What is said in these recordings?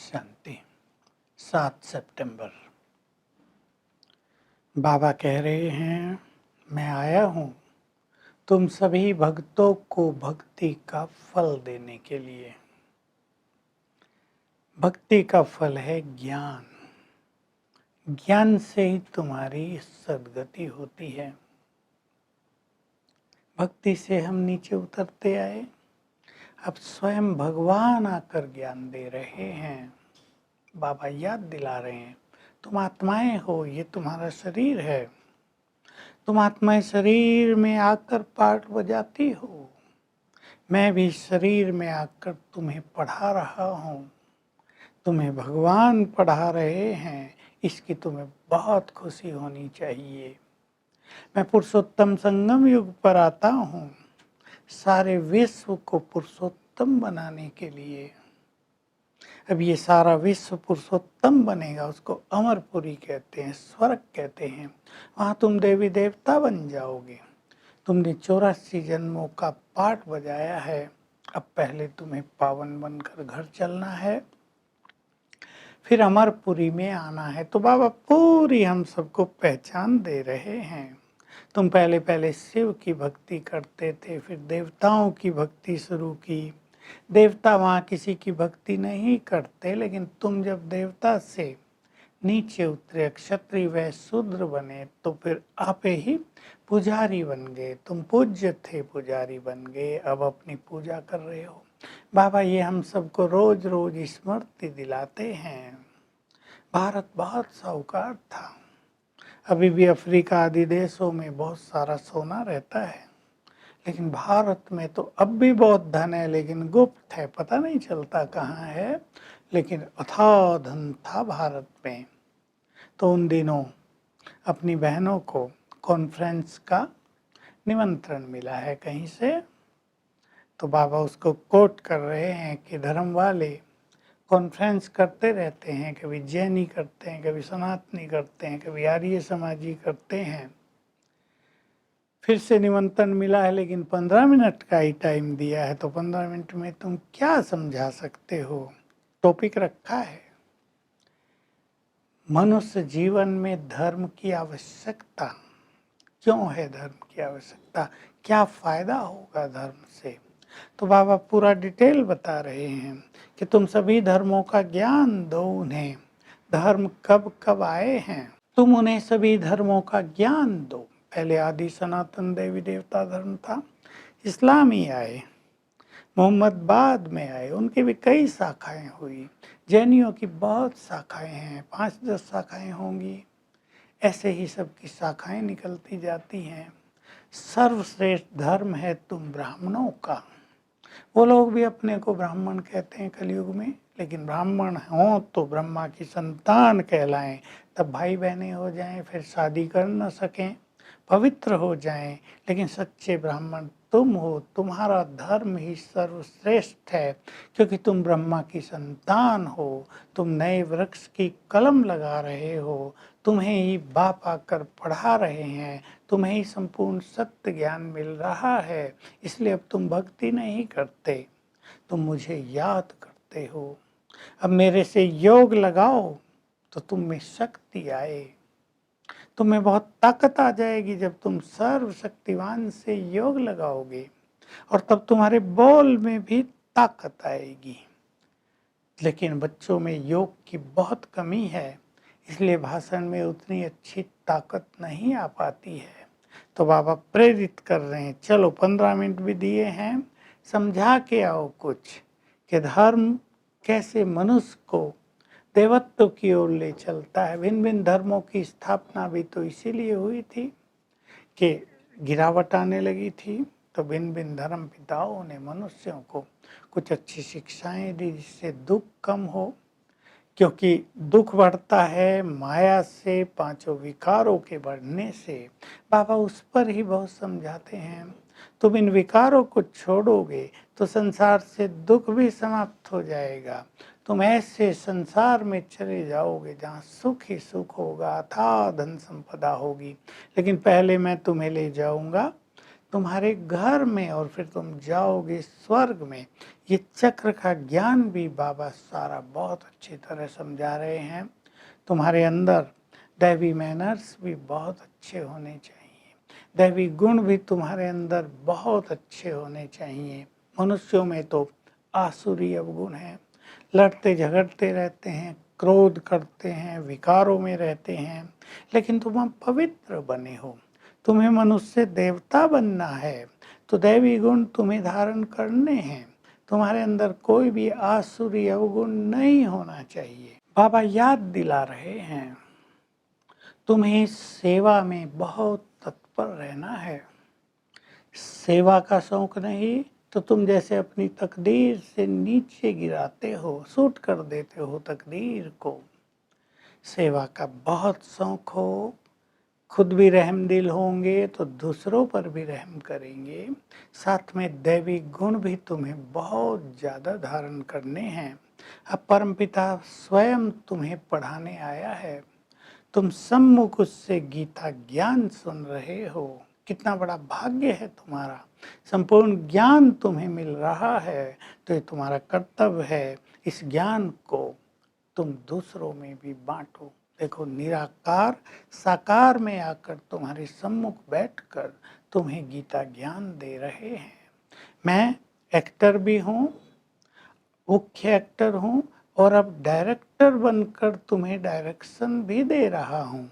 शांति। 7 सितंबर। बाबा कह रहे हैं, मैं आया हूँ तुम सभी भक्तों को भक्ति का फल देने के लिए। भक्ति का फल है ज्ञान। ज्ञान से ही तुम्हारी सद्गति होती है। भक्ति से हम नीचे उतरते आए, अब स्वयं भगवान आकर ज्ञान दे रहे हैं। बाबा याद दिला रहे हैं, तुम आत्माएं हो, ये तुम्हारा शरीर है। तुम आत्माएं शरीर में आकर पाठ बजाती हो। मैं भी शरीर में आकर तुम्हें पढ़ा रहा हूँ। तुम्हें भगवान पढ़ा रहे हैं, इसकी तुम्हें बहुत खुशी होनी चाहिए। मैं पुरुषोत्तम संगम युग पर आता हूँ सारे विश्व को पुरुषोत्तम बनाने के लिए। अब ये सारा विश्व पुरुषोत्तम बनेगा, उसको अमरपुरी कहते हैं, स्वर्ग कहते हैं। वहाँ तुम देवी देवता बन जाओगे। तुमने 84 जन्मों का पाठ बजाया है, अब पहले तुम्हें पावन बनकर घर चलना है, फिर अमरपुरी में आना है। तो बाबा पूरी हम सबको पहचान दे रहे हैं। तुम पहले पहले शिव की भक्ति करते थे, फिर देवताओं की भक्ति शुरू की। देवता वहाँ किसी की भक्ति नहीं करते, लेकिन तुम जब देवता से नीचे उतरे, क्षत्रिय व शूद्र बने, तो फिर आप ही पुजारी बन गए। तुम पूज्य थे, पुजारी बन गए, अब अपनी पूजा कर रहे हो। बाबा ये हम सबको रोज रोज स्मृति दिलाते हैं। भारत बहुत साहूकार था। अभी भी अफ्रीका आदि देशों में बहुत सारा सोना रहता है, लेकिन भारत में तो अब भी बहुत धन है, लेकिन गुप्त है, पता नहीं चलता कहाँ है। लेकिन अथाह धन था भारत में। तो उन दिनों अपनी बहनों को कॉन्फ्रेंस का निमंत्रण मिला है कहीं से, तो बाबा उसको कोट कर रहे हैं कि धर्म वाले कॉन्फ्रेंस करते रहते हैं, कभी जैनी करते हैं, कभी सनातनी करते हैं, कभी आर्य समाजी करते हैं। फिर से निमंत्रण मिला है, लेकिन 15 मिनट का ही टाइम दिया है, तो 15 मिनट में तुम क्या समझा सकते हो। टॉपिक रखा है, मनुष्य जीवन में धर्म की आवश्यकता क्यों है, धर्म की आवश्यकता, क्या फायदा होगा धर्म से। तो बाबा पूरा डिटेल बता रहे हैं कि तुम सभी धर्मों का ज्ञान दो उन्हें। धर्म कब कब आए हैं, तुम उन्हें सभी धर्मों का ज्ञान दो। पहले आदि सनातन देवी देवता धर्म था, इस्लाम ही आए, मोहम्मद बाद में आए, उनकी भी कई शाखाएं हुई। जैनियों की बहुत शाखाएं हैं, 5-10 शाखाएं होंगी। ऐसे ही सबकी शाखाएं निकलती जाती हैं। सर्वश्रेष्ठ धर्म है तुम ब्राह्मणों का। वो लोग भी अपने को ब्राह्मण कहते हैं कलयुग में, लेकिन ब्राह्मण हों तो ब्रह्मा की संतान कहलाएं, तब भाई बहनें हो जाएं, फिर शादी कर न सकें, पवित्र हो जाएं, लेकिन सच्चे ब्राह्मण तुम हो। तुम्हारा धर्म ही सर्वश्रेष्ठ है, क्योंकि तुम ब्रह्मा की संतान हो। तुम नए वृक्ष की कलम लगा रहे हो, तुम्हें ही बाप आकर पढ़ा रहे हैं, तुम्हें ही संपूर्ण सत्य ज्ञान मिल रहा है। इसलिए अब तुम भक्ति नहीं करते, तुम मुझे याद करते हो। अब मेरे से योग लगाओ तो तुम में शक्ति आए। तुम्हें बहुत ताकत आ जाएगी जब तुम सर्वशक्तिवान से योग लगाओगे, और तब तुम्हारे बोल में भी ताकत आएगी। लेकिन बच्चों में योग की बहुत कमी है, इसलिए भाषण में उतनी अच्छी ताकत नहीं आ पाती है। तो बाबा प्रेरित कर रहे हैं, चलो 15 मिनट भी दिए हैं, समझा के आओ कुछ कि धर्म कैसे मनुष्य को देवत्व की ओर ले चलता है। भिन्न भिन्न धर्मों की स्थापना भी तो इसीलिए हुई थी कि गिरावट आने लगी थी, तो भिन्न भिन्न धर्म पिताओं ने मनुष्यों को कुछ अच्छी शिक्षाएं दी जिससे दुख कम हो। क्योंकि दुख बढ़ता है माया से, पांचों विकारों के बढ़ने से। बाबा उस पर ही बहुत समझाते हैं, तुम इन विकारों को छोड़ोगे तो संसार से दुख भी समाप्त हो जाएगा। तुम ऐसे संसार में चले जाओगे जहाँ सुख ही सुख होगा, अथाह धन संपदा होगी। लेकिन पहले मैं तुम्हें ले जाऊंगा तुम्हारे घर में और फिर तुम जाओगे स्वर्ग में। ये चक्र का ज्ञान भी बाबा सारा बहुत अच्छी तरह समझा रहे हैं। तुम्हारे अंदर दैवी मैनर्स भी बहुत अच्छे होने चाहिए, दैवी गुण भी तुम्हारे अंदर बहुत अच्छे होने चाहिए। मनुष्यों में तो आसुरी अवगुण है, लड़ते झगड़ते रहते हैं, क्रोध करते हैं, विकारों में रहते हैं। लेकिन तुम पवित्र बने हो, तुम्हें मनुष्य देवता बनना है, तो दैवी गुण तुम्हें धारण करने हैं। तुम्हारे अंदर कोई भी आसुरी अवगुण नहीं होना चाहिए। बाबा याद दिला रहे हैं तुम्हें सेवा में बहुत तत्पर रहना है। सेवा का शौक नहीं तो तुम जैसे अपनी तकदीर से नीचे गिराते हो, सूट कर देते हो तकदीर को। सेवा का बहुत शौक हो, खुद भी रहमदिल होंगे तो दूसरों पर भी रहम करेंगे। साथ में दैवी गुण भी तुम्हें बहुत ज़्यादा धारण करने हैं। अब परमपिता स्वयं तुम्हें पढ़ाने आया है, तुम सम्मुख उससे गीता ज्ञान सुन रहे हो। कितना बड़ा भाग्य है तुम्हारा, संपूर्ण ज्ञान तुम्हें मिल रहा है। तो ये तुम्हारा कर्तव्य है, इस ज्ञान को तुम दूसरों में भी बांटो। देखो, निराकार साकार में आकर तुम्हारे सम्मुख बैठकर तुम्हें गीता ज्ञान दे रहे हैं। मैं एक्टर भी हूँ, मुख्य एक्टर हूँ, और अब डायरेक्टर बनकर तुम्हें डायरेक्शन भी दे रहा हूँ।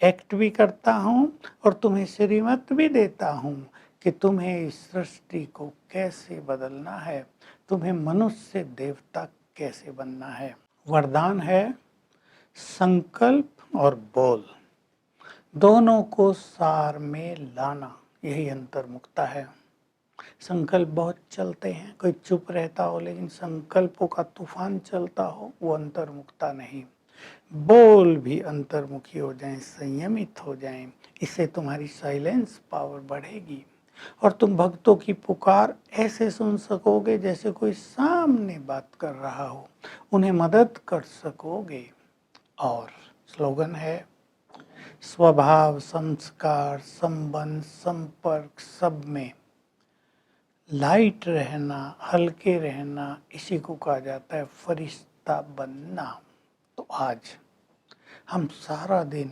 एक्ट भी करता हूँ और तुम्हें श्रीमत भी देता हूँ कि तुम्हें इस सृष्टि को कैसे बदलना है, तुम्हें मनुष्य से देवता कैसे बनना है। वरदान है संकल्प और बोल, दोनों को सार में लाना, यही अंतर्मुखता है। संकल्प बहुत चलते हैं, कोई चुप रहता हो, लेकिन संकल्पों का तूफान चलता हो, वो अंतर्मुखता नहीं। बोल भी अंतर्मुखी हो जाएं, संयमित हो जाएं, इससे तुम्हारी साइलेंस पावर बढ़ेगी और तुम भक्तों की पुकार ऐसे सुन सकोगे जैसे कोई सामने बात कर रहा हो, उन्हें मदद कर सकोगे। और स्लोगन है स्वभाव, संस्कार, संबंध, संपर्क सब में लाइट रहना, हल्के रहना, इसी को कहा जाता है फरिश्ता बनना। तो आज हम सारा दिन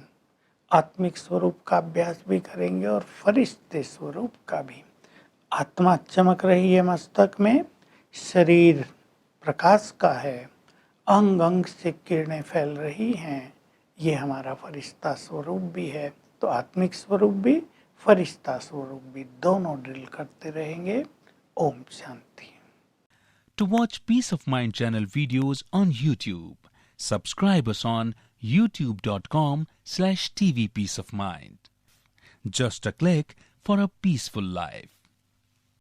आत्मिक स्वरूप का अभ्यास भी करेंगे और फरिश्ते स्वरूप का भी। आत्मा चमक रही है मस्तक में, शरीर प्रकाश का है, अंग अंग से किरणें फैल रही हैं, ये हमारा फरिश्ता स्वरूप भी है। तो आत्मिक स्वरूप भी, फरिश्ता स्वरूप भी, दोनों ड्रिल करते रहेंगे। Om Shanti. To watch Peace of Mind channel videos on YouTube, subscribe us on youtube.com/tvpeaceofmind. Just a click for a peaceful life.